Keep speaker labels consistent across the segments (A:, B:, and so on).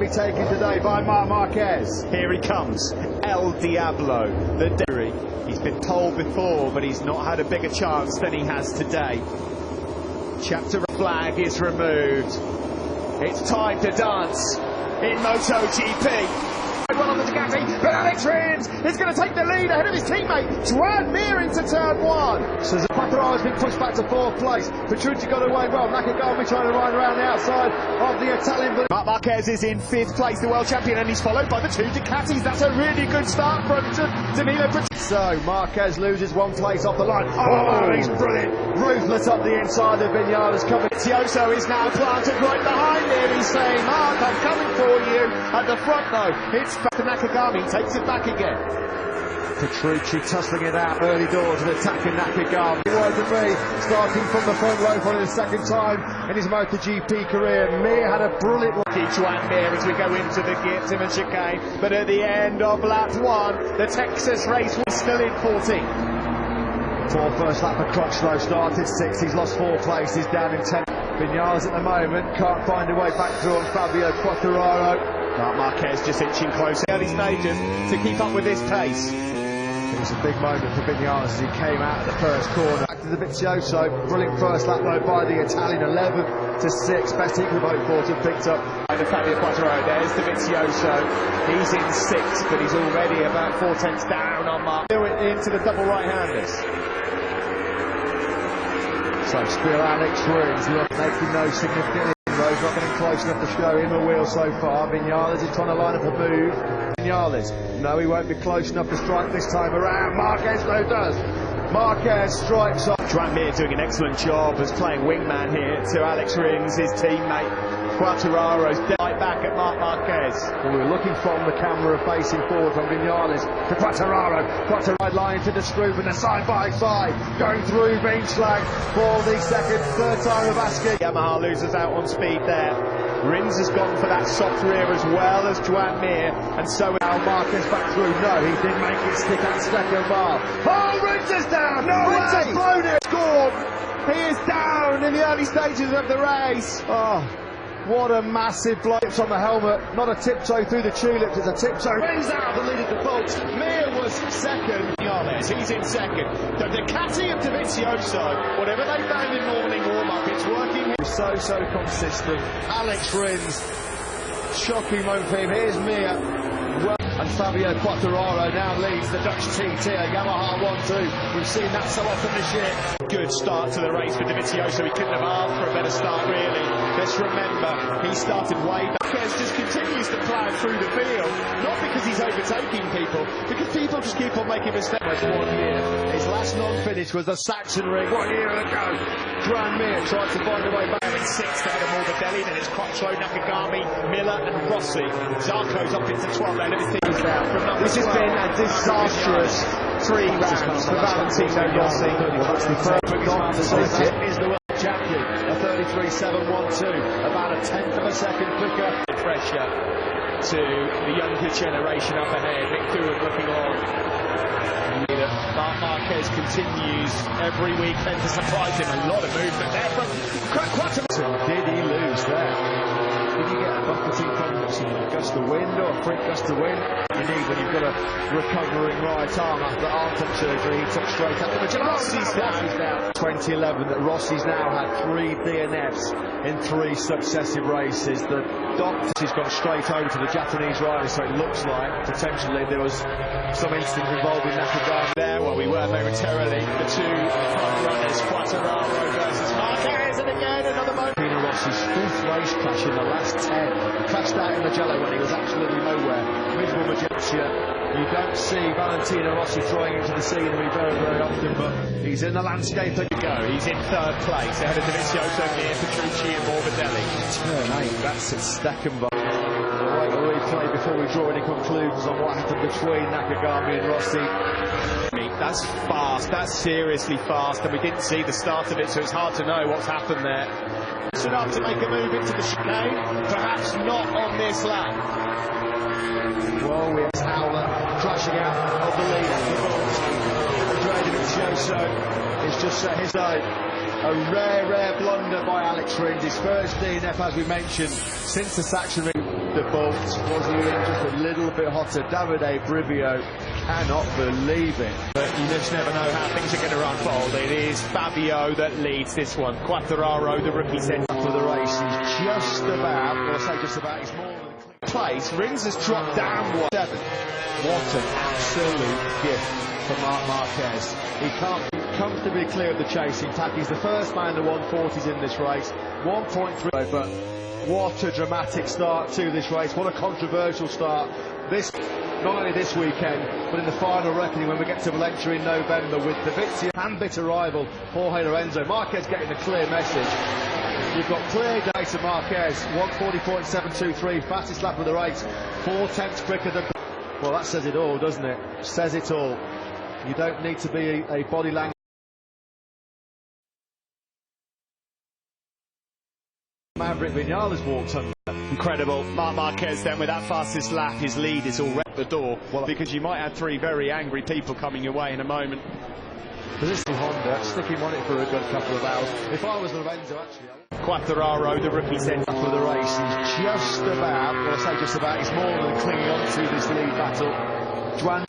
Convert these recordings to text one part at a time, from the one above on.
A: be taken today by Marc Marquez.
B: Here he comes, El Diablo, the Derry. He's been told before, but he's not had a bigger chance than he has today. Chapter flag is removed. It's time to dance in Motogp. Well on the Ducati, but Alex Rins is going to take the lead ahead of his teammate Juan Mir into turn one. So Quattararo has been pushed back to 4th place. Petrucci got away well. Nakagami trying to ride around the outside of the Italian. Marc Marquez is in 5th place, the world champion, and he's followed by the 2 Ducatis. That's a really good start from Danilo.
A: So Marquez loses 1 place off the line. Oh, he's brilliant. Ruthless up the inside of Vinales coming.
B: Tioso is now planted right behind him. He's saying, Mark, I'm coming for you. At the front though, it's back to Nakagami, takes it back again.
A: Petrucci tussling it out early doors and attacking Nakagami. He wanted to be starting from the front row for the second time in his MotoGP career. Mir had a brilliant
B: Juan Mir as we go into the Gittiman chicane, but at the end of lap 1, the Texas race was still in 14th.
A: Poor first lap of Crutchlow, started 6th, he's lost 4 places, down in 10th. Vinales at the moment can't find a way back through on Fabio Quattararo.
B: Marc Marquez just inching closer early stages to keep up with this pace.
A: It was a big moment for Vinales as he came out at the first corner. Back to the Vizioso, brilliant first lap though by the Italian, 11 to 6, best equal vote to picked up.
B: And Fabio Quattararo, there's the Vizioso, he's in 6th, but he's already about 4 tenths down on Marc. Into the double right-handers.
A: So still Alex Rins, look, making no significant inroads, not getting close enough to show him a wheel so far. Vinales is trying to line up a move. Vinales, no, he won't be close enough to strike this time around. Marquez though does. Marquez strikes off.
B: Juan Mir doing an excellent job as playing wingman here to Alex Rins, his teammate. Quattararo's right back at Marc Marquez.
A: Well, we're looking from the camera facing forward from Vinales to Quattararo. Quattararo line to the Scroob and they're side by side going through Beachlag for the third time of asking.
B: Yamaha loses out on speed there. Rins has gone for that soft rear as well as Juan Mir, and so
A: now Marquez back through. No, he did make it stick at second bar. Oh, Rins is down! No Rins has blown it!
B: Scored! He is down in the early stages of the race.
A: Oh, what a massive blow on the helmet. Not a tiptoe through the tulips, it's a tiptoe.
B: Rins out the lead of the boat. Mir was second. Vinales, he's in second. The Ducati of Dovizioso, whatever they found in morning warm-up, it's working.
A: So consistent. Alex Rins, shocking moment for him. Here's Mir. And Fabio Quattararo now leads the Dutch TT, a Yamaha 1-2. We've seen that so often this year.
B: Good start to the race for Dovizioso. He couldn't have asked for a better start, really. Let's remember, he started way back. Marquez just continues to plough through the field, not because he's overtaking people, because people just keep on making mistakes.
A: 1 year. His last non-finish was the Saxon Ring 1 year ago. Juan Mir tried to find a way back.
B: In 6th ahead of Morbidelli, then it's Crutchlow, Nakagami, Miller and Rossi. Zarco's up into 12th ahead of his team. This has been a disastrous 3 rounds for Valentino Rossi.
A: Is the world champion, a 33.712, about a 10th of a second quicker.
B: Pressure to the younger generation up ahead. Mick Doohan looking on. Marc Marquez continues every weekend to surprise him. A lot of movement there from Quattararo.
A: Did he lose there? Did he get a buffeting from some gust of wind or a freak gust of wind? You need when you've got a recovering right arm after arm surgery. He took straight up to
B: Rossi's down.
A: 2011 that Rossi's now had 3 DNFs in 3 successive races. The doctor's gone straight over to the Japanese rider, so it looks like potentially there was some incident involving Nakagami
B: there. Well, we were momentarily the 2 front runners, Quattararo versus Marquez, and again another moment.
A: Rossi's 4th race crash in the last 10. Crashed out in Mugello when he was absolutely nowhere. Miserable Magentia. You don't see Valentino Rossi throwing into the scenery very often, but he's in the landscape to go.
B: He's in 3rd place ahead of Dovizioso, Mir, Petrucci and Morbidelli.
A: Turn 8, that's at Steckenbach. We'll wait a replay before we draw any conclusions on what happened between Nakagami and Rossi.
B: That's fast, that's seriously fast, and we didn't see the start of it, so it's hard to know what's happened there. It's enough to make a move into the chicane, perhaps not on this lap.
A: Well, we have Howler crashing out of the lead. Andrea Dovizioso is just set his own. A rare blunder by Alex Rins. His first DNF, as we mentioned, since the Saxon Ring.
B: the bolt.
A: Rossi in just a little bit hotter. Davide Brivio cannot believe it.
B: But you just never know how things are going to unfold. It is Fabio that leads this one. Quartararo, the rookie centre
A: for the race. He's just about, well, I say just about, he's more than
B: place. Rins has dropped down 1-7.
A: What an absolute gift for Marc Marquez. He can't be comfortably clear of the chasing pack. He's the first man in the 140s in this race. 1.3, but what a dramatic start to this race. What a controversial start. This, not only this weekend, but in the final reckoning when we get to Valencia in November with the Vizia and bitter rival Jorge Lorenzo. Marquez getting the clear message. You've got clear data Marquez, 1:40.723, fastest lap of the race, 4/10 quicker than... Well, that says it all, doesn't it? Says it all. You don't need to be a body language. Maverick Vinales walked under.
B: Incredible. Marc Marquez then with that fastest lap, his lead is already at the door. Well, because you might have three very angry people coming your way in a moment.
A: This is Honda, sticking on it for a good couple of hours. If I was Lorenzo, actually...
B: Quartararo, the rookie centre
A: for the race, he's just about, well, I say just about, he's more than clinging on to this lead battle. Juan.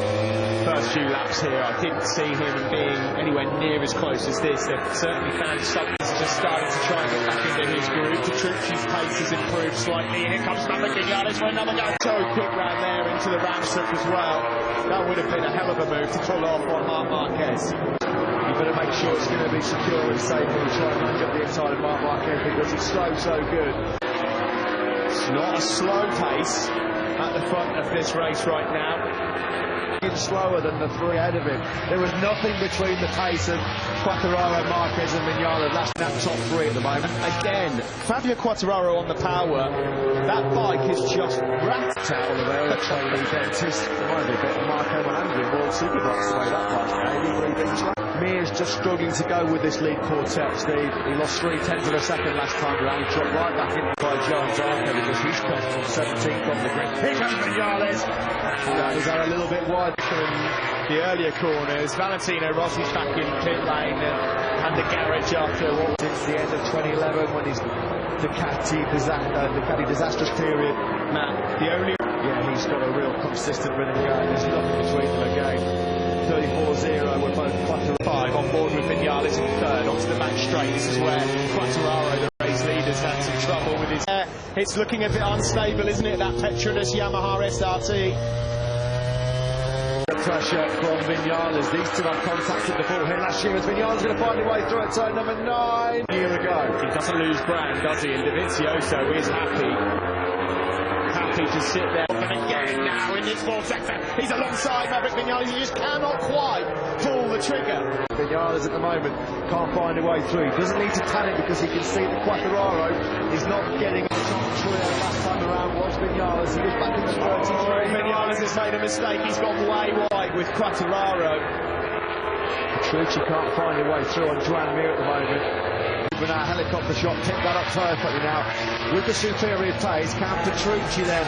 B: First few laps here, I didn't see him being anywhere near as close as this. They've certainly found something's just starting to try and get back into his groove. Petrucci's pace has improved slightly. Here comes Maverick Vinales for another go. So quick round there into the ramp as well. That would have been a hell of a move to pull off on Marc Marquez.
A: You better make sure it's going to be secure and safe when you try and manage up the inside of Marc Marquez because he's so good.
B: It's not a slow pace at the front of this race right now.
A: Even slower than the three ahead of him. There was nothing between the pace of Quartararo, Marquez and Vinales. That's that top three at the moment.
B: Again, Fabio Quartararo on the power. That bike is just wrapped out of there.
A: A trainee dentist. Reminds me a bit of Marco Melandri in World Superbikes, the way that bike. Mears just struggling to go with this lead quartet, Steve. He lost 3/10 of a second last time around. He dropped right back in by Jones Arco because he's come from 17th on the grid. Here comes Vinales. He's out a little bit wide
B: from the earlier corners. Valentino Rossi's back in pit lane and the garage after what
A: since the end of 2011 when his Ducati disastrous period.
B: Matt, the only...
A: Yeah, he's got a real consistent rhythm going. There's nothing between them again. 34-0 with both Quartararo
B: on board with Vinales in third onto the back straight. This is where Quartararo, the race leader's had some trouble with his... It's looking a bit unstable, isn't it, that Petronas Yamaha SRT?
A: Pressure from Vinales. These two have contacted before here last year as Vinales going to find his way through at turn number 9 a year ago.
B: He doesn't lose ground, does he? And Dovizioso is happy to sit there. And again now in this fourth sector, he's alongside Maverick Vinales. He just cannot quite pull the trigger.
A: Vinales at the moment can't find a way through. He doesn't need to panic because he can see that Quartararo is not getting a top trio last time around was Vinales. He was back in the 33.
B: Vinales has made a mistake. He's gone way wide with Quartararo.
A: Petrucci can't find a way through on Joan Mir at the moment. With our helicopter shot, picked that up perfectly now. With the superior pace, can Petrucci then?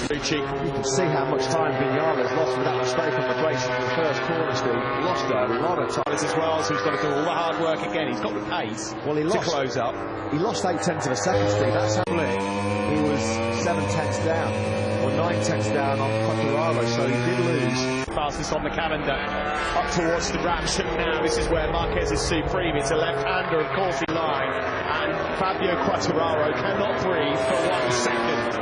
B: Petrucci.
A: You can see how much time Vinales lost with that mistake on the brakes in the first corner, Steve. Lost a lot of time.
B: As well, so he's got to do all the hard work again. He's got the pace to close up.
A: He lost 8/10 of a second, Steve. That's how he was 7/10 down, or 9/10 down on Quartararo, so he did lose.
B: Fastest on the calendar, up towards the ramp now. This is where Marquez is supreme. It's a left-hander, of course, in line, and Fabio Quartararo cannot breathe for 1 second.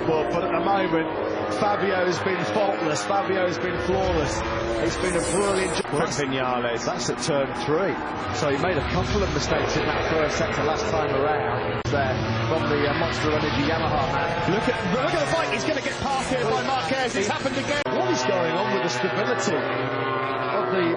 A: But at the moment, Fabio's been faultless. Fabio's been flawless. It's been a brilliant job.
B: Vinales.
A: That's at turn 3. So he made a couple of mistakes in that first sector last time around. There from the Monster Energy Yamaha man.
B: Look at the fight. He's going to get past here by Marquez. It's happened again.
A: What is going on with the stability of the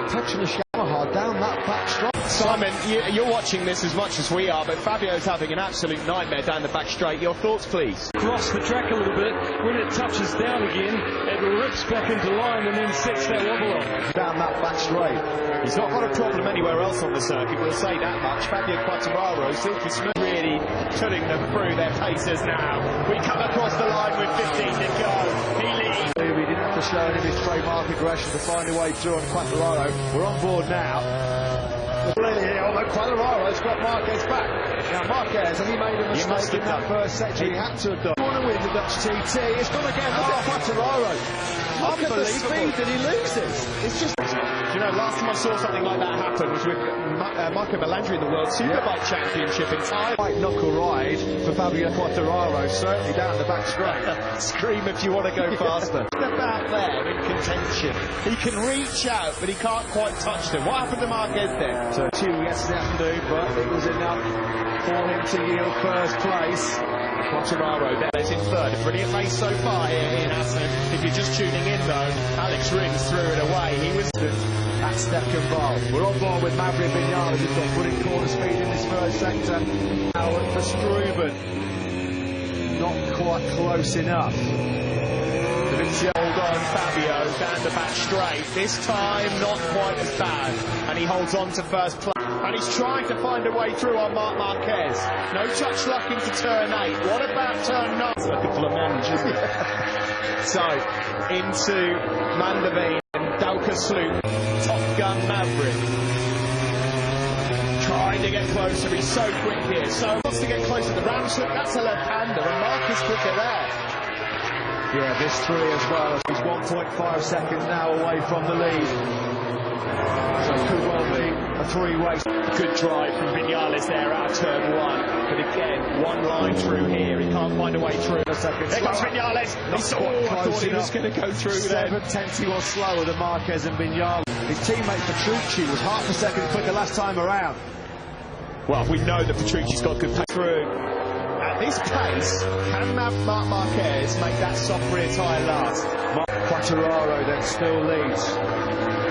A: Petronas Yamaha down that back straight?
B: Simon, you're watching this as much as we are, but Fabio's having an absolute nightmare down the back straight. Your thoughts, please?
C: Cross the track a little bit. When it touches down again, it rips back into line and then sets that wobble off.
A: Down that back straight.
B: He's not got a problem anywhere else on the circuit, we'll say that much. Fabio Quartararo, Silky Smith really putting them through their paces now. We come across the line with 15 to go. He leads.
A: We didn't have to show any of his trademark aggression to find a way through on Quartararo. We're on board now. Really here on the Quadraro's got Marquez back. Now Marquez, and he made a mistake in that first section. He had to have done. Want to win the Dutch TT. It's gone again. Look at Quadraro. Look at the speed that he loses. It's just.
B: You know, last time I saw something like that happen was with Marco Melandri in the World Superbike Championship in Thailand.
A: White knuckle ride for Fabio Quattararo, certainly down the back straight.
B: Scream if you want to go faster. About there in contention. He can reach out, but he can't quite touch them. What happened to Marquez then?
A: So 2 yesterday afternoon, but it was enough for him to yield first place.
B: Quattararo there is in third. A brilliant race so far here in Assen. If you're just tuning in though, Alex Rins threw it away. He was
A: at Steckenval. We're on board with Maverick Vinales, who's got running corner speed in this first sector. Now for Struben, not quite close enough.
B: Hold on, Fabio down the back straight. This time not quite as bad, and he holds on to first place. And he's trying to find a way through on Marc Marquez. No touch luck into turn 8. What about turn 9? Like a blancmange, isn't it? So, into Mandeveen and Dauka Sloop. Top Gun Maverick. Trying to get closer. He's so quick here. So wants to get closer. The round slip, that's a left-hander. And Marc is quicker there.
A: Yeah, this 3 as well. He's 1.5 seconds now away from the lead. So it could well be a 3-way.
B: Good drive from Vinales there out of turn 1. But again, one line through here. He can't find a way through.
A: A second.
B: There comes Vinales.
A: I thought
B: he was going to go through there.
A: 7/10 he was slower than Marquez and Vinales. His teammate Petrucci was half a second quicker last time around.
B: Well, we know that Petrucci's got good pace through. At this pace, can Marc Marquez make that soft rear tyre last?
A: Quattararo then still leads.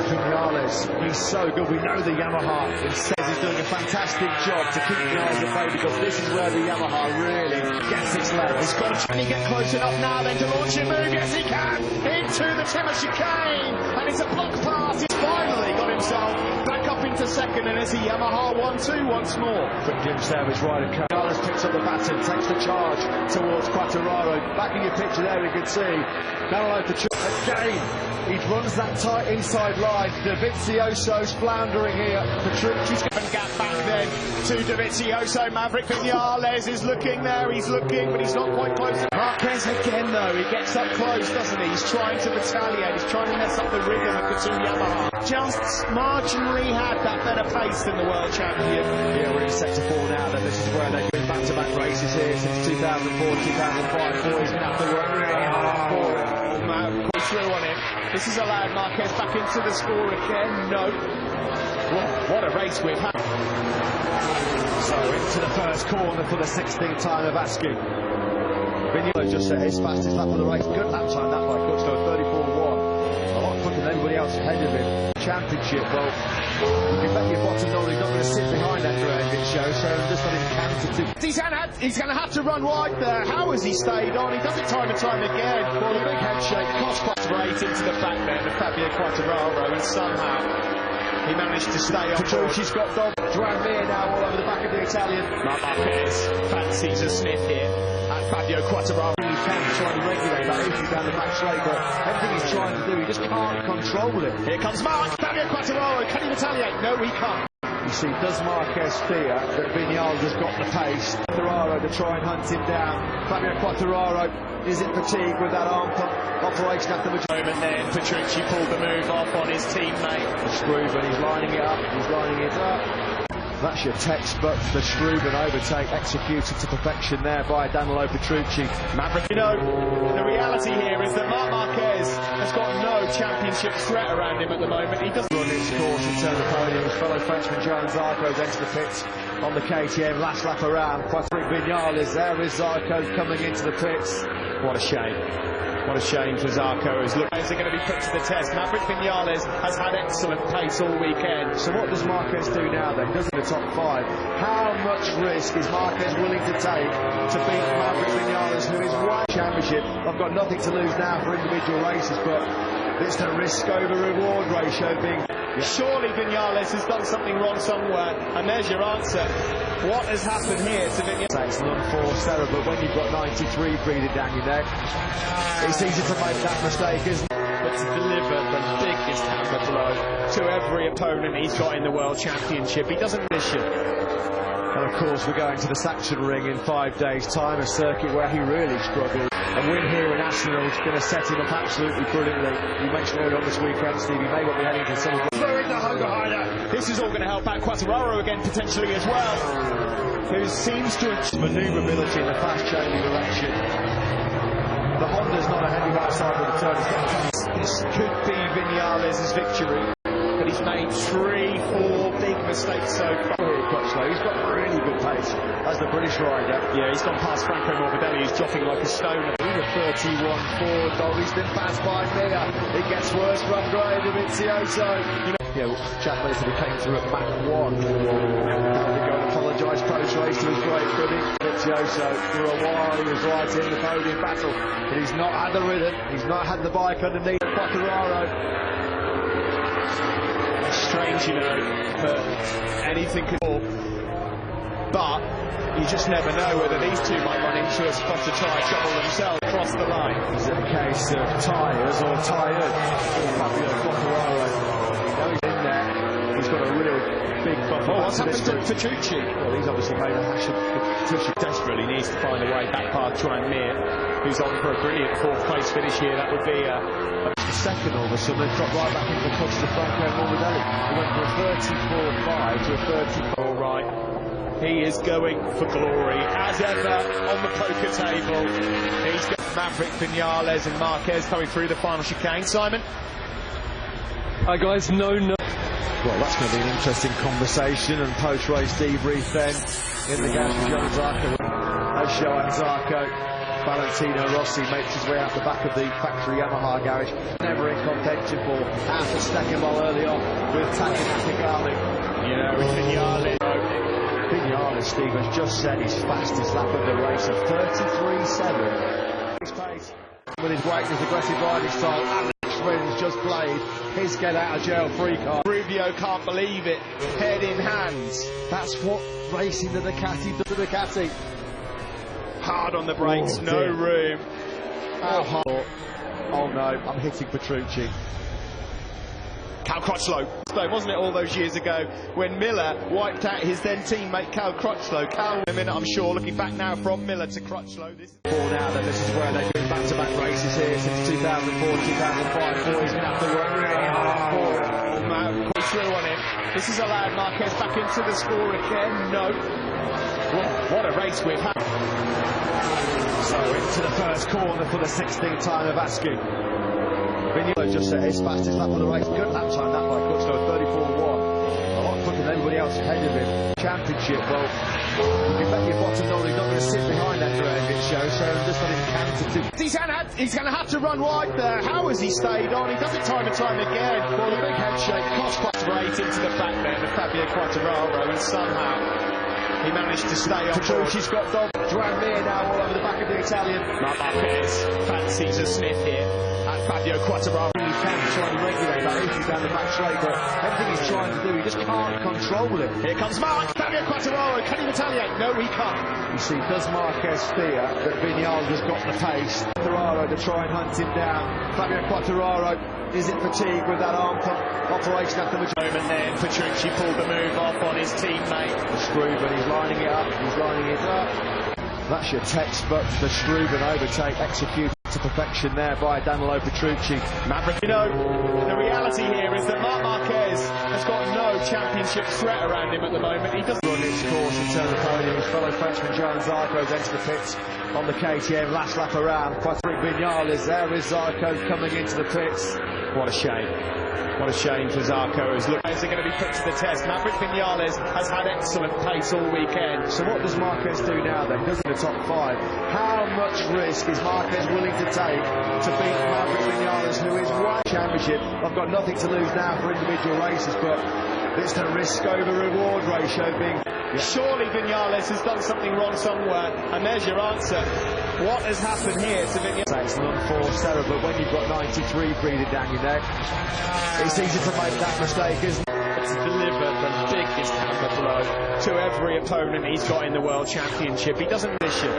A: Vinales, he's so good. We know the Yamaha. He says he's doing a fantastic job to keep the eyes at bay because this is where the Yamaha really gets its legs.
B: He's got to try and get close enough now then to launch a move. Yes, he can. Into the Timmer chicane. And it's a block pass. He's finally got himself back up into second. And it's a Yamaha 1-2 once more.
A: Quick Jim Savage rider. Vinales picks up the baton, takes the charge towards Quattararo. Back in your picture there, we can see Danilo again. He runs that tight inside line. Dovizioso's floundering here. Petrucci's
B: going to get back then to Dovizioso. Maverick Vinales is looking there. He's looking, but he's not quite close. Marquez again, though. He gets up close, doesn't he? He's trying to retaliate. He's trying to mess up the rhythm of the two Yamaha. Just marginally had that better pace than the world champion.
A: Yeah, we're in sector 4 now. Then this is where they're doing back-to-back races here since 2004, 2005. Boys going to have to work really hard for it.
B: Through on him. This is allowed Marquez back into the score again. No. What a race we've had.
A: So into the first corner for the 16th time of asking. Vinales just set his fastest lap of the race. Good lap time that by Clutchlow, 34.1. A lot quicker than everybody else ahead of him. Championship, well, you can bet your bottom dollar he's not going to sit behind that Grandit show, so I'm just on his canter to.
B: He's going to have to run wide there. How has he stayed on? He does it time and time again.
A: Well, a big head shake, cost
B: straight into the back there, the Fabio Quattararo, and somehow he managed to stay on.
A: Petrucci's got dog. Dramir now all over the back of the Italian.
B: Marc Marquez fancies a sniff here at Fabio Quattararo.
A: He can try and regulate that issue down the back straight, but everything he's trying to do, he just can't control it.
B: Here comes Marc. Fabio Quattararo, can he retaliate? No, he can't.
A: You see, does Marquez fear that Vinales has got the pace? Quattararo to try and hunt him down. Fabio Quattararo, is it fatigue with that arm pump operation at the
B: moment then? Petrucci pulled the move off on his teammate.
A: Struben, he's lining it up, he's lining it up. That's your textbook, the Struben overtake executed to perfection there by Danilo Petrucci.
B: Maverick, you know, the reality here is that Marc Marquez has got no championship threat around him at the moment. He doesn't
A: run his course in turn the podium. His fellow Frenchman Joan Zarco into the pits on the KTM last lap around. Patrick Vinales, there is Zarco coming into the pits.
B: What a shame. What a shame for Zarco. As look, is it going to be put to the test? Maverick Vinales has had excellent pace all weekend.
A: So what does Marquez do now then? Does in the top 5. How much risk is Marquez willing to take to beat Maverick Vinales, who is one championship? I've got nothing to lose now for individual races, but it's the risk over reward ratio being.
B: Surely Vinales has done something wrong somewhere, and there's your answer. What has happened here to Vinales?
A: It's an unforced error, but when you've got 93 breathing down your neck, it's easy to make that mistake, isn't it?
B: but to deliver the biggest hammer blow to every opponent he's got in the World Championship. He doesn't miss you.
A: And of course we're going to the Saxon Ring in 5 days' time, a circuit where he really struggled. A win here in Assen is going to set him up absolutely brilliantly. You mentioned earlier on this weekend, Steve, he may well be heading to some of the...
B: This is all going to help out Quartararo again potentially as well, who seems to have
A: manoeuvrability in the fast-changing direction. The Honda's not a heavy outside of the turn.
B: This could be Vinales' victory, but he's made 3-4 big mistakes so far.
A: He's got really good pace as the British rider.
B: Yeah, he's gone past Franco Morbidelli, who's dropping like a stone.
A: Even 31-4, dog. He's been passed by Miller. It gets worse for Andrea Dovizioso. Chapman came through at Mach 1. Having to go and apologise post-race to his great buddy. Dovizioso, for a while, he was right in the podium battle, but he's not had the rhythm. He's not had the bike underneath Quartararo.
B: Strange, you know, but anything could fall. But you just never know whether these two might run into a spot to try and trouble themselves across the line.
A: Is it a case of tyres or tired? Fabio Quartararo. Now he's in there. He's got a real big buffer.
B: Oh, what's happened to Petrucci?
A: Well, he's obviously made a hash of
B: Petrucci desperately needs to find a way back past Mir, who's on for a brilliant fourth-place finish here. That would be a
A: second all of a sudden. They've dropped right back into the clutch to Franco Morbidelli. He went from a 34.5 to a 34.
B: All right. He is going for glory, as ever, on the poker table. He's got Maverick, Vinales and Marquez coming through the final chicane. Simon?
C: Hi guys, no.
A: Well, that's going to be an interesting conversation and post-race debrief then in the garage with John Zarco. As Zarco, Valentino Rossi makes his way out the back of the factory Yamaha garage. Never in contention for half a second while early on with Takaki Gali.
B: You know, with Vinales.
A: Vinales, Steve, has just set his fastest lap of the race of 33.7. His pace with his weight, his aggressive riding style. Alex Rins just played his get out of jail free card.
B: Rubio can't believe it. Head in hands.
A: That's what racing the Ducati does to Ducati.
B: Hard on the brakes, no room.
A: Oh no, I'm hitting Petrucci.
B: Cal Crutchlow, wasn't it all those years ago when Miller wiped out his then teammate Cal Crutchlow? Cal, in a minute, I'm sure, looking back now from Miller to Crutchlow. This
A: is where they've been back-to-back races here since 2004, 2005. He's going to have to work really hard for it.
B: Through on him. This has allowed Marquez back into the score again. No. What a race we've had.
A: So into the first corner for the 16th time of asking. Vinales just set his fastest lap of the race. Good lap time that by Crutchlow, 34.1. A lot quicker than everybody else ahead of him. Championship, well, you can bet your bottom dollar he's not going to sit behind after a good show, so just let him counter to.
B: He's going to have to run wide there. How has he stayed on? He does it time and time again.
A: Well, the big head shake cost
B: straight into the back there to Fabio Quartararo, and somehow he managed to stay on board.
A: She's got Dom Mir now all over the back of the Italian.
B: Marquez fancies a sniff here at Fabio Quartararo.
A: He can try and regulate that issue down the back straight, but everything he's trying to do, he just can't control it.
B: Here comes Fabio Quartararo, can he retaliate? No, he can't.
A: You see, does Marquez fear that Vinales has got the pace? Quartararo to try and hunt him down. Fabio Quartararo, is it fatigue with that arm pump operation after the
B: moment then? Petrucci pulled the move off on his teammate.
A: The Struben, he's lining it up, That's your textbook, the Struben overtake, executed to perfection there by Danilo Petrucci.
B: Maverick, you know, the reality here is that Marc Marquez has got no championship threat around him at the moment. He doesn't
A: run his course and turn the podium. His fellow Frenchman Joan Zarco into the pits on the KTM last lap around. Patrick Vinales, there is Zarco coming into the pits.
B: What a shame. What a shame for Zarco. His lookers are going to be put to the test. Maverick Vinales has had excellent pace all weekend.
A: So what does Marquez do now then? Does in the top 5. How much risk is Marquez willing to take to beat Maverick Vinales, who is wide championship? I've got nothing to lose now for individual races, but it's the risk over reward ratio being...
B: Surely Vinales has done something wrong somewhere, and there's your answer. What has happened here to Vinales?
A: It's an unforced error, but when you've got 93 breathing down your neck, it's easy to make that mistake, isn't it?
B: To deliver the biggest hammer blow to every opponent he's got in the World Championship. He doesn't miss you.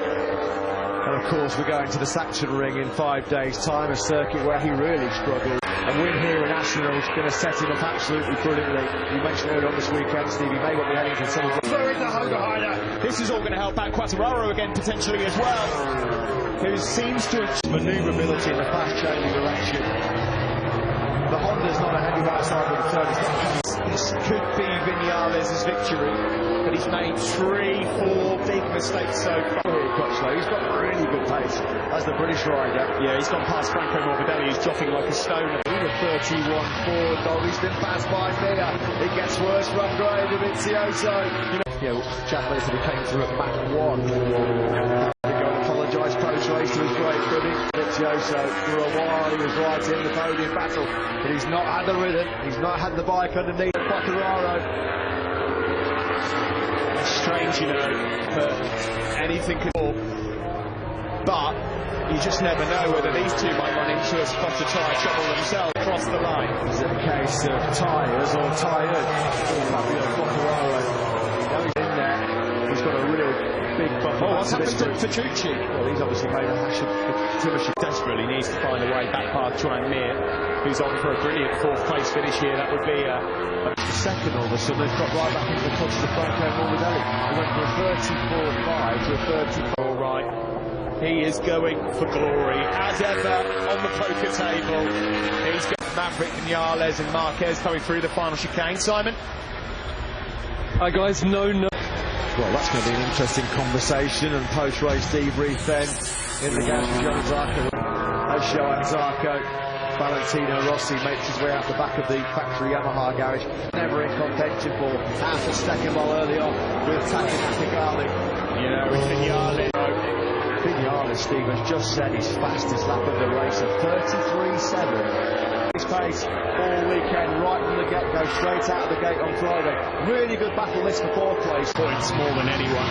A: And of course we're going to the Saxon Ring in 5 days' time, a circuit where he really struggled. A win here in Assen is going to set him up absolutely brilliantly. You mentioned earlier on this weekend, Steve, he may well be heading for some of the...
B: This is all going to help out Quartararo again potentially as well, who seems to have
A: manoeuvrability in the fast-changing direction. The Honda's not a heavy outside of the turn.
B: This could be Vinales' victory, but he's made 3-4 big mistakes so far.
A: He's got really good pace as the British rider.
B: Yeah, he's gone past Franco Morbidelli, who's dropping like a stone.
A: The 31-4, though he's been passed by Mia. It gets worse from Gray with Vizioso. Jack Miller came through at Mach 1. Apologise post-race to his great buddy Vizioso. For a while he was right in the podium battle, but he's not had the rhythm, he's not had the bike underneath Quartararo.
B: Strange, you know, but anything could fall. But you just never know whether these two might run into a spot to try and shovel themselves across the line.
A: Is it a case of tyres or tired? Fabio Quartararo. He's in there. He's got a real big bump.
B: Oh, what's happened to Petrucci?
A: Well, he's obviously made a hash of Timothy.
B: Desperately needs to find a way back past Joan Mir, who's on for a brilliant 4th place finish here. That would be a
A: second all of a sudden. They've got right back into the touch to Franco Morbidelli. He went from a 34.5 to a 34.
B: All right. He is going for glory, as ever, on the poker table. He's got Maverick, Vinales and Marquez coming through the final chicane. Simon?
C: Hi guys, no.
A: Well, that's going to be an interesting conversation and post-race debrief then in the game of John Zarco. Osho Zarco, Valentino Rossi makes his way out the back of the factory Yamaha garage. Never in contention for half a second while early on with Takaki Gali.
B: Yeah, with Vinales.
A: Vinales, Steve, has just said his fastest lap of the race of 33.7. His pace all weekend, right from the get-go, straight out of the gate on Friday. Really good battle this for 4th place.
B: Points more than anyone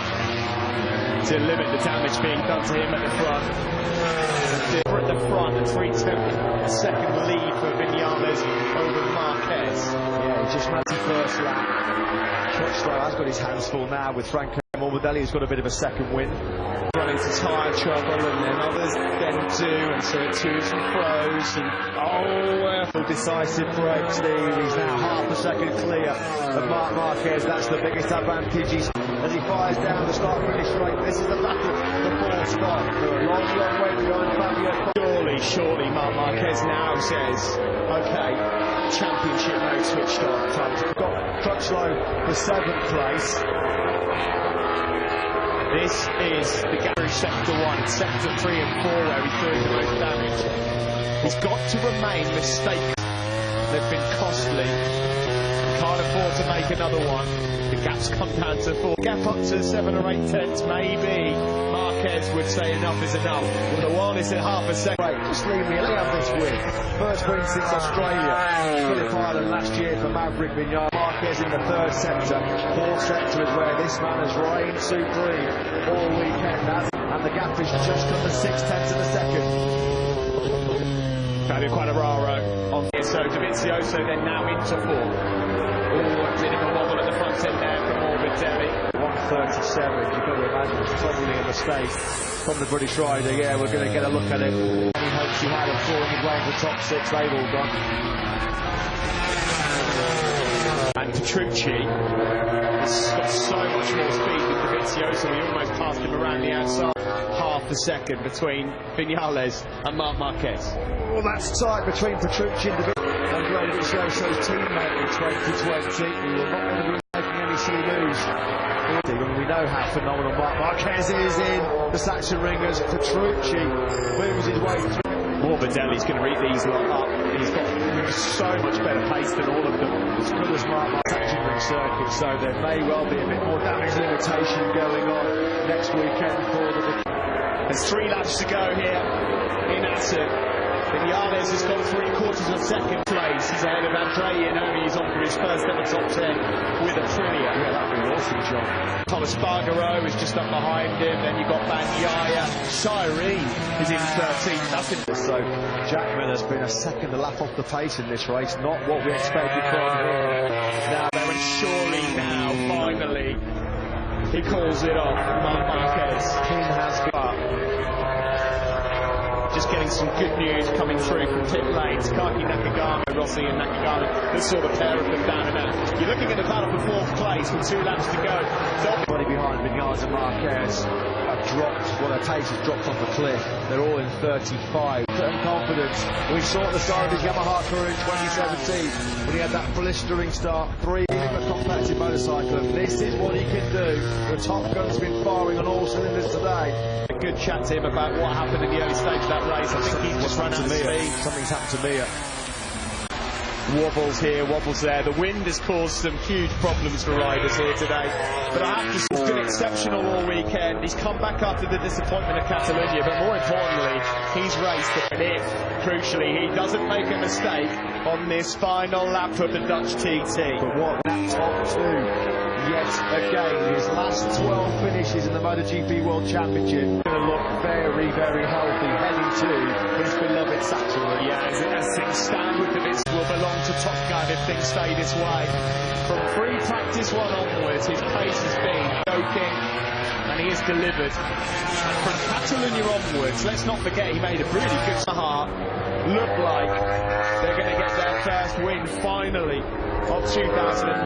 B: to limit the damage being done to him at the front. At the front, a 3-2 lead for Vinales over Marquez.
A: Yeah, he just made his first lap. Crutchlow has got his hands full now with Franco Morbidelli, who's got a bit of a second win.
B: Run into tyre trouble, and then others then do, and so it twos and throws, and
A: decisive break, Steve. He's now half a second clear of Marc Marquez. That's the biggest advantage as he fires down the start-finish straight. This is the battle for 4th spot. For a long, long way behind Fabio.
B: Surely, Marc Marquez now says, OK, championship mode switched on.
A: Got Crutchlow for 7th place.
B: This is the garage sector 1, sector 3 and 4 where he's doing the most damage. He's got to remain mistakes. They've been costly. Can't afford to make another one. The gap's come down to 4. Gap up to 7 or 8 tenths, maybe. Marquez would say enough is enough. Well, the one is in half a second.
A: Right, just leave me alone this win. First win since Australia. Phillip Island last year for Maverick Vinales. Marquez in the 3rd sector. 4th sector is where this man has reigned supreme all weekend. And the gap is just under 6 tenths of a second.
B: Fabio Quartararo on so Dovizioso then now into 4th. Oh, a bit of a wobble at the front end there from Morbidelli.
A: 137, you've got to imagine it's probably a mistake from the British rider. Yeah, we're going to get a look at it. Any hopes he had of falling his way into the top 6, they've all gone.
B: And Petrucci has got so much more speed than Dovizioso. He almost passed him around the outside. Half a second between Vinales and Marc Marquez.
A: Well, that's tight between Petrucci and Dovizioso's teammate in 2020. He will not going to be making any silly moves. We know how phenomenal Marc Marquez is in the Saxon Ringers. Petrucci moves his way through.
B: Morbidelli's going to read these lot up. He's got so much better pace than all of them.
A: As good as Marc Saxon Ring circuit, so there may well be a bit more damage limitation going on next weekend for the...
B: There's 3 laps to go here in Assen. Vinales has got 3/4 of second place. He's ahead of Andrea Iannone. He's on for his first ever top 10 with Aprilia.
A: Yeah, that'd be awesome, John.
B: Thomas Spargaro is just up behind him. Then you've got Bagnaia. Cyrene is in 13th. Nothing.
A: So Jack Miller's been a second a lap off the pace in this race. Not what we expected from him.
B: Now, and surely now, finally, he calls it off. Marc Marquez.
A: King has got.
B: just getting some good news coming through from pit lanes. Kaki Nakagami, Rossi and Nakagami, this sort of pair of them down and out. You're looking at a battle for fourth place with 2 laps to go.
A: Everybody behind Vinales and Marquez have dropped, well, their pace has dropped off a cliff. They're all in 35. And confidence. We saw at the start of his Yamaha career in 2017 when he had that blistering start, 3 in a competitive motorcycle. This is what he can do. The Top Gun's been firing on all cylinders today.
B: A good chat to him about what happened in the early stage of that race. I think he's just run out of speed.
A: Something's happened to Mia.
B: Wobbles here, wobbles there. The wind has caused some huge problems for riders here today. But I have to say, he's been exceptional all weekend. He's come back after the disappointment of Catalonia, but more importantly, he's raced. And if, crucially, he doesn't make a mistake on this final lap of the Dutch TT.
A: But what that top 2 yet again, his last 12 finishes in the Motogp World Championship, going to look very, very healthy heading to his beloved Saxony.
B: Yeah, as things stand with the Vince will belong to Top Gun if things stay this way. From free practice 1 onwards, his pace has been joking, and he has delivered. And from Catalonia onwards, let's not forget he made a really good start. Look like they're going to get their first win finally of 2009.